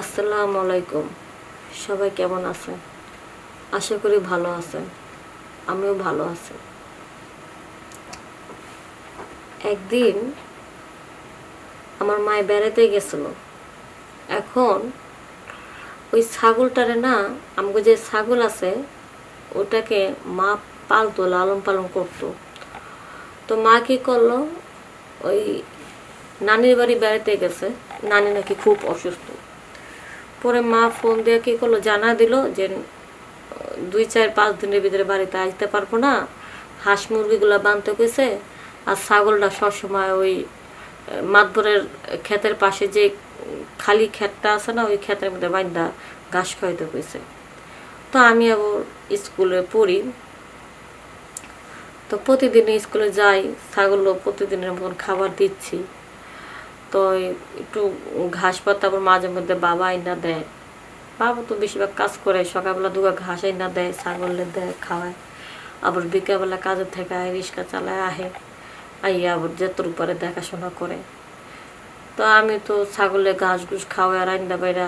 আসসালামু আলাইকুম। সবাই কেমন আছেন? আশা করি ভালো আছেন। আমিও ভালো আছি। একদিন আমার মায়ে বেড়াতে গেছিল। এখন ওই ছাগলটারে না, আমাকে যে ছাগল আছে ওটাকে মা পালতো, লালন পালন করতো। তো মা কি করলো, ওই নানির বাড়ি বেড়াতে গেছে। নানি নাকি খুব অসুস্থ। পরে মা ফোন দিয়ে কি করলো, জানা দিল যে 2-4-5 দিনের ভিতরে বাড়িতে আসতে পারবো না, হাঁস মুরগিগুলো বাঁধতে গেছে, আর ছাগলটা সবসময় ওই মাতবরের ক্ষেতের পাশে যে খালি ক্ষেতটা আছে না, ওই ক্ষেতের মধ্যে বান্ধা ঘাস খাইতে গেছে। তো আমি আবার স্কুলে পড়ি, তো প্রতিদিন স্কুলে যাই, ছাগলও প্রতিদিনের মতন খাবার দিচ্ছি। তো একটু ঘাস পাতা আবার মাঝে মধ্যে বাবা আইনা দেয়। বাবা তো বেশিরভাগ কাজ করে, সকালবেলা দুগা ঘাস আইনা দেয়, ছাগলে দেয়, খাওয়ায়। আবার বিকেলবেলা কাজের থেকে আয়, রিক্সা চালায় আহে, আইয়া আবার যেতর উপরে দেখাশোনা করে। তো আমি তো ছাগলে ঘাস ঘুষ খাওয়াই আর আইন্দা বাইরা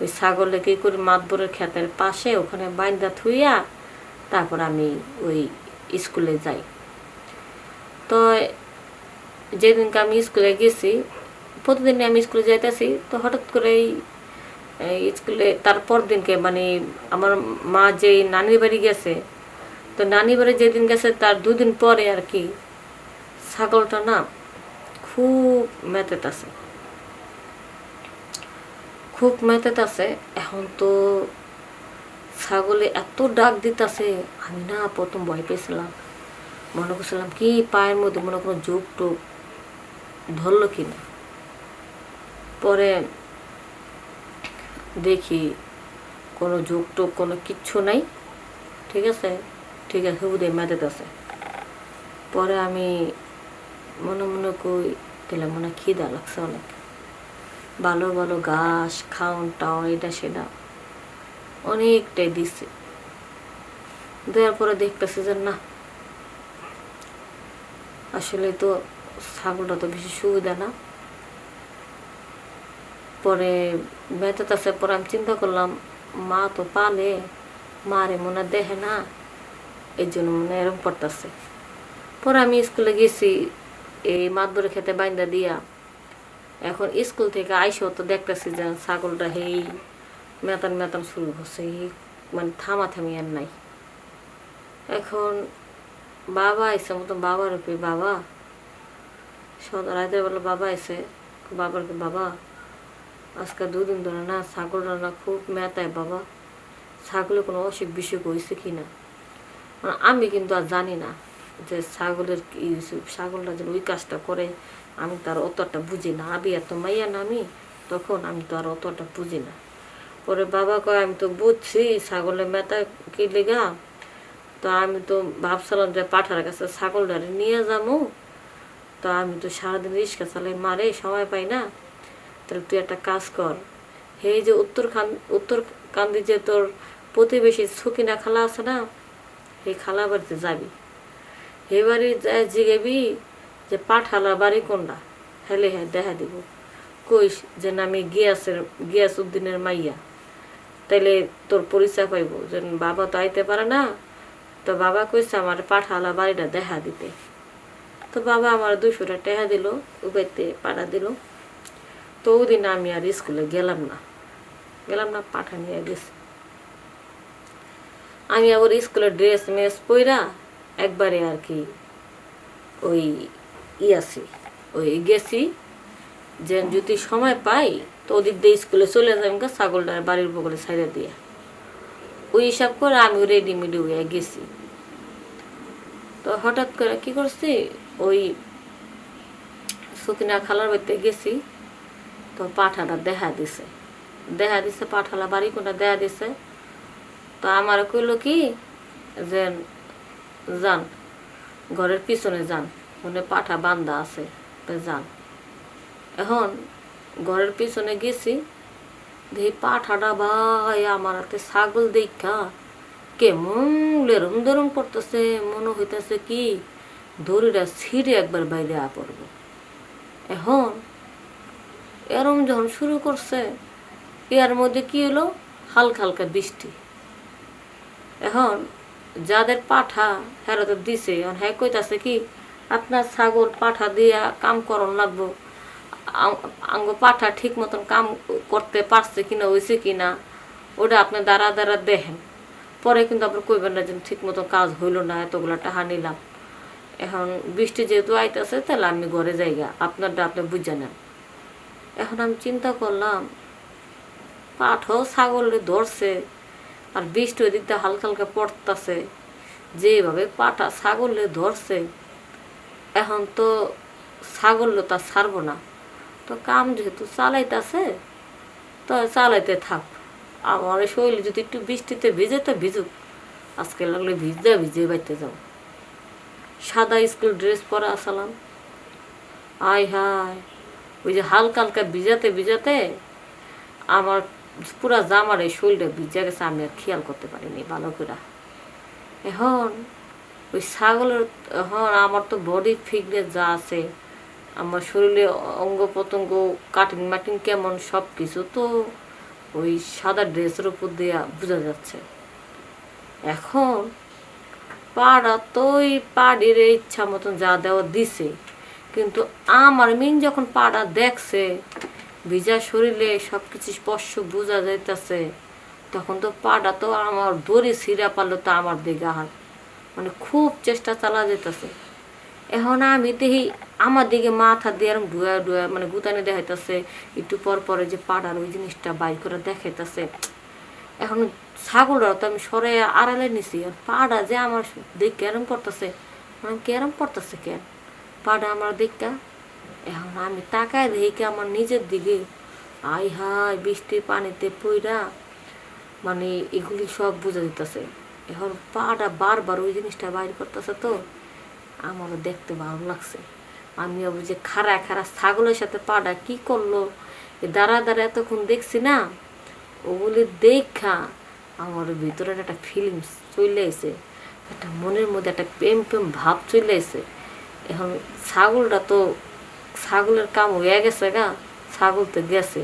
ওই ছাগলে কী করি, মাতবরের ক্ষেতের পাশে ওখানে বাইন্দা থুইয়া তারপর আমি ওই স্কুলে যাই। তো যেদিনকে আমি স্কুলে গেছি, প্রতিদিন আমি স্কুলে যাইতেছি, তো হঠাৎ করে এই স্কুলে তারপর দিনকে মানে আমার মা যেই নানির বাড়ি গেছে, তো নানি বাড়ি যেদিন গেছে তার 2 দিন পরে আর কি ছাগলটা না খুব মেতেতাছে, খুব মেতেতাছে। এখন তো ছাগলে এত ডাক দিতেছে, আমি না প্রথম ভয় পেয়েছিলাম। মনে করছিলাম কি পায়ের মধ্যে মনে কোনো জোক টোক ধরলো কিনা। পরে দেখি কোনো জোক টোক কোনো কিচ্ছু নাই। ঠিক আছে, ঠিক আছে, হুদে মেতেতাছে। পরে আমি মনে মনে কই দিলাম, মনে খিদা লাগছে অনেক, ভালো ভালো ঘাস খাওন টাউন এটা সেটা অনেকটাই দিচ্ছে। দেওয়ার পরে দেখতেছি যে না, আসলে তো ছাগলটা তো বেশি সুবিধা না। পরে বেঁচেতেছে, পরে আমি চিন্তা করলাম মা তো পালে, মারে মনে দেখে না, এই জন্য মনে এরম পড়তেছে। পরে আমি স্কুলে গেছি, এই মাতবরে খেতে বাইন্দা দিয়া। এখন স্কুল থেকে আইসেও তো দেখতেছি যে ছাগলটা হেই মেতান মেতান শুরু করছে, মানে থামাথামি আর নাই। এখন বাবা আইসে মতো, বাবার উপরে বাবা রাতের বেলা বাবা আইসে, বাবারকে বাবা আজকে 2 দিন ধরে না ছাগলটা না খুব মেতায় বাবা, ছাগলের কোনো অসুখ বিসুখ হয়েছে কিনা। মানে আমি কিন্তু আর জানি না যে ছাগলের কি, ছাগলটা যেন ওই কাজটা করে আমি তো আর অতটা বুঝি না। আবি এত মাইয়া না আমি, তখন আমি তো আর অতটা বুঝি না। পরে বাবা কয় আমি তো বুঝছি ছাগলের মেতা কি লেগা, তো আমি তো ভাবছিলাম যে পাঠার কাছে ছাগলটারে নিয়ে যাবো। তো আমি তো সারাদিন রিক্সা চালাই, মারে সময় পাই না। তাহলে তুই একটা কাজ কর, এই যে উত্তরকান্দি যে তোর প্রতিবেশী সুকিনা খালা আছে না, এই খালা বাড়িতে যাবি। হে বাড়ি যায় জিগেবি যে পাঠালা বাড়ি কোনটা, হেলে হ্যাঁ দেখা দিব। কইস যে না আমি গিয়াস উদ্দিনের মাইয়া, তাইলে তোর পরিচয় পাইব যে বাবা তো আইতে পারে না। তো বাবা কইছে আমার পাঠালা বাড়িটা দেখা দিতে। তো বাবা আমার 200 টাকা দিল, উপাইতে পাঠা দিল। তো ওই দিন আমি আর স্কুলে গেলাম না, পাঠা নিয়ে গেছি। আমি আবার স্কুলের ড্রেস মেস পইরা একবারে আর কি ওই আছি, ওই গেছি যে যদি সময় পাই তো ওদিক দিয়ে স্কুলে চলে যাই, ছাগলটার বাড়ির বগলে ছাইড়ে দিয়ে ওই হিসাব করে আমি রেডিমেড হয়ে গেছি। তো হঠাৎ করে কি করছি, ওই সুকিনা খালার বাড়িতে গেছি। তো পাঠাটা দেখা দিছে পাঠালা বাড়ি কোনটা দেখা দিছে। তো আমার কইলো কি যে যান ঘরের পিছনে যান, মনে পাঠা বান্ধা আছে, যান। এখন ঘরের পিছনে গেছি, দেখি পাঠাটা ভাই আমার হাতে ছাগল দেখা কেমন লেরম দরম করতেছে, মনে হইতেছে কি দড়িটা ছিঁড়ে একবার বাইরে পড়বো। এখন এরম যখন শুরু করছে, ইয়ার মধ্যে কি হলো, হালকা হালকা বৃষ্টি। এখন যাদের পাঠা হেরা তো দিছে, এখন হ্যাঁ কইতাছে কি আপনার ছাগল পাঠা দিয়া কাম করন লাগবো, আঙ্গ পাঠা ঠিক মতন কাম করতে পারছে কিনা হয়েছে কিনা ওটা আপনি দাঁড়া দাঁড়া দেখেন, পরে কিন্তু আপনার কইবেন না যে ঠিক মতো কাজ হইল না, এতগুলো টাকা নিলাম। এখন বৃষ্টি যেহেতু আইতেছে তাহলে আমি ঘরে যাইগা, আপনারটা আপনি বুঝে নেন। এখন আমি চিন্তা করলাম পাঠও ছাগলে ধরছে আর বৃষ্টি ওই দিকটা হালকা হালকা পড়তেছে, যেভাবে পাঠা ছাগলে ধরছে এখন তো ছাগল তো ছাড়বো না, তো কাম যেহেতু চালাইতেছে তো চালাইতে থাক। আমার শরীরে যদি একটু বৃষ্টিতে ভিজে তো ভিজুক, আজকে লাগলে ভিজতে ভিজে বাইতে যাও। সাদা স্কুল ড্রেস পরা আসলাম, আয় হায় ওই যে হালকা হালকা ভিজাতে ভিজাতে আমার পুরা জামার এই শরীরটা ভিজে গেছে, আমি আর খেয়াল করতে পারিনি ভালো করে। এখন ওই ছাগলের, এখন আমার তো বডি ফিটনেস যা আছে, আমার শরীরে অঙ্গ প্রত্যঙ্গ কাটিং মাটিং কেমন সব কিছু তো ওই সাদা ড্রেসের উপর দিয়ে বোঝা যাচ্ছে। এখন পাড়া তো ওই পাড়ির ইচ্ছা মতন যা দেওয়া দিছে, কিন্তু আমার মিন যখন পাড়া দেখছে ভিজা শরীরে সব কিছু স্পর্শ বোঝা যাইতেছে, তখন তো পাড়া তো আমার দড়ি ছিঁড়া পারলো তো আমার দিকে হাত, মানে খুব চেষ্টা চালা যেতেছে। এখন আমি দেখি আমার দিকে মাথা দিয়ে এরকম ডুয়া ডুয়া মানে গুতানি দেখাইতেছে, একটু পর পরে যে পাড়ার ওই জিনিসটা বাইর করে দেখাইতেছে। এখন ছাগলটা তো আমি সরে আড়ালে নিছি, আর পাড়া যে আমার দিক কেরম করতেছে, মানে কেরম করতেছে কেন পাড়া আমার দিকটা। এখন আমি তাকায় দেখি আমার নিজের দিকে, আই হাই বৃষ্টির পানিতে পইরা মানে এগুলি সব বোঝা দিতেছে। এখন পাটা বারবার ওই জিনিসটা বাইর করতেছে, তো আমারও দেখতে ভালো লাগছে। আমি আবার যে খাড়া খাড়া ছাগলের সাথে পাটা কি করলো দাঁড়া দাঁড়া এতক্ষণ দেখছি না, ওগুলি দেখা আমার ভিতরে একটা ফিলিংস চলে এসে, একটা মনের মধ্যে একটা প্রেম প্রেম ভাব চলে এসে। এখন ছাগলটা তো ছাগলের কাম হয়ে গেছে গা, ছাগল তো গেছে।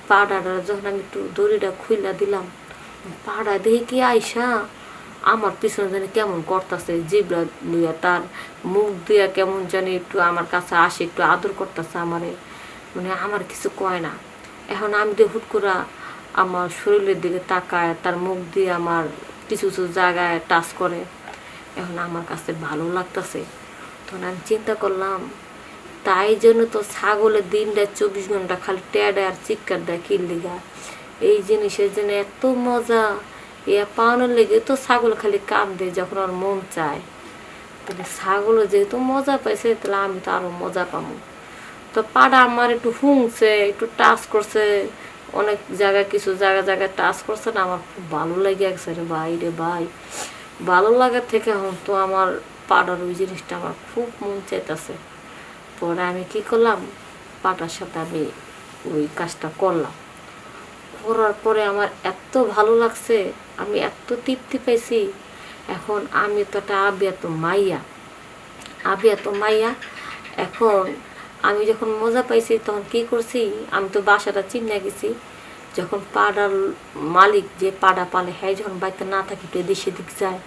পাড়াটা যখন আমি একটু দড়িটা খুইলা দিলাম, পাড়া দেখি কি আইসা আমার পিছনে জানি কেমন করতেছে, জিবরা লইয়া তার মুখ দিয়া কেমন জানি একটু আমার কাছে আসে, একটু আদর করতেছে আমারে, মানে আমার কিছু কয় না। এখন আমি তো হুট করে আমার শরীরের দিকে তাকায়, তার মুখ দিয়ে আমার কিছু কিছু জায়গায় টাচ করে, এখন আমার কাছে ভালো লাগতেছে। তখন আমি চিন্তা করলাম তাই জন্য তো ছাগলের দিনটা 24 ঘন্টা খালি ট্যাডে আর চিৎকার দেয় কিল্লিগা, এই জিনিসের জন্য এত মজা, এ পাওয়ানোর লেগে তো ছাগল খালি কাঁদে যখন ওর মন চায়। তাহলে ছাগলও যেহেতু মজা পাইছে তাহলে আমি তো আরো মজা পাবো। তো পাড়া আমার একটু হুংছে, একটু টাচ করছে, অনেক জায়গায় কিছু জায়গায় টাচ করছে না, আমার খুব ভালো লেগে গেছে রে ভাই, রে ভাই ভালো লাগার থেকে এখন তো আমার পাড়ার ওই জিনিসটা আমার খুব মন চাইতেছে। পরে আমি কি করলাম, পাটার সাথে আমি ওই কাজটা করলাম, করার পরে আমার এত ভালো লাগছে, আমি এত তৃপ্তি পাইছি। এখন আমি তো একটা আবিয়াত মাইয়া। এখন আমি যখন মজা পাইছি তখন কি করছি, আমি তো বাসাটা চিনে গেছি, যখন পাড়ার মালিক যে পাড়া পালে হ্যাঁ যখন বাড়িতে না থাকি একটু এদিক সেদিক যায়,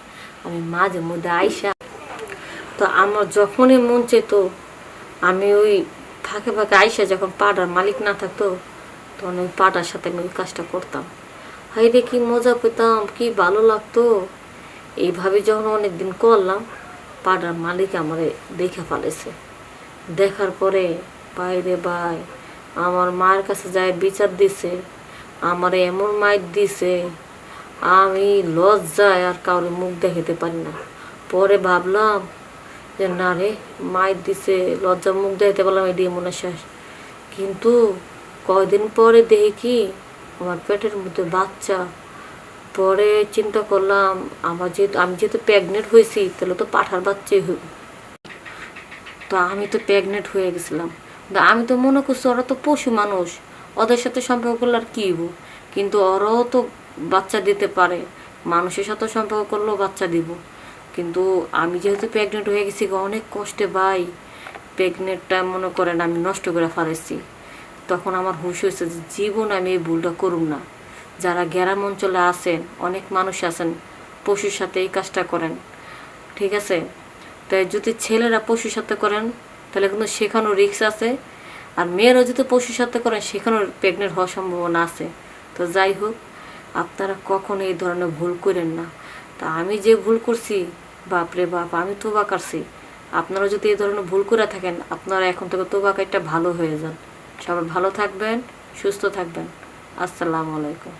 আমি মাঝে মধ্যে আইসা তো আমার যখনই মন চেত আমি ওই ফাঁকে ফাঁকে আইসা, যখন পাড়ার মালিক না থাকতো তখন ওই পাড়ার সাথে আমি ওই কাজটা করতাম। হাই রে কি মজা পেতাম, কি ভালো লাগতো। এইভাবে যখন অনেকদিন করলাম, পাড়ার মালিক আমারে দেখে ফেলেছে, দেখার পরে বাইরে ভাই আমার মায়ের কাছে যায় বিচার দিছে, আমারে এমন মাইর দিছে আমি লজ্জায় আর কাউরে মুখ দেখাতে পারি না। পরে ভাবলাম যে না রে মাইর দিছে লজ্জা মুখ দেখাতে পারলাম এটি মনে শেষ, কিন্তু কয়দিন পরে দেখি কি আমার পেটের মধ্যে বাচ্চা। পরে চিন্তা করলাম আমি যেহেতু প্রেগনেন্ট হয়েছি তাহলে তো পাঠার বাচ্চাই হইব, তো আমি তো প্রেগনেন্ট হয়ে গেছিলাম। আমি তো মনে করছি ওরা তো পশু মানুষ, ওদের সাথে সম্পর্ক করলে আর কি হইব, কিন্তু ওরাও তো বাচ্চা দিতে পারে, মানুষের সাথে সম্পর্ক করলেও বাচ্চা দিব। কিন্তু আমি যেহেতু প্রেগনেন্ট হয়ে গেছি অনেক কষ্টে ভাই, প্রেগনেন্টটা মনে করেন আমি নষ্ট করে ফেলেছি। তখন আমার হুঁশ হয়েছে যে জীবন আমি এই ভুলটা করুম না। যারা গ্রাম অঞ্চলে আছেন, অনেক মানুষ আছেন পশুর সাথে এই কাজটা করেন, ঠিক আছে? তাই যদি ছেলেরা পশুর সাথে করেন তাহলে কিন্তু সেখানেও রিস্ক আছে, আর মেয়েরাও যদি পশুর সাথে করেন সেখানেও প্রেগনেন্ট হওয়ার সম্ভাবনা আছে। তো যাই হোক, আপনারা কখনো এই ধরনের ভুল করেন না। তা আমি যে ভুল করছি, বাপরে বাপ, আমি তোবা করছি। আপনারা যদি এই ধরনের ভুল করে থাকেন, আপনারা এখন থেকে তোবা কাইটা ভালো হয়ে যান। সবাই ভালো থাকবেন, সুস্থ থাকবেন। আসসালামু আলাইকুম।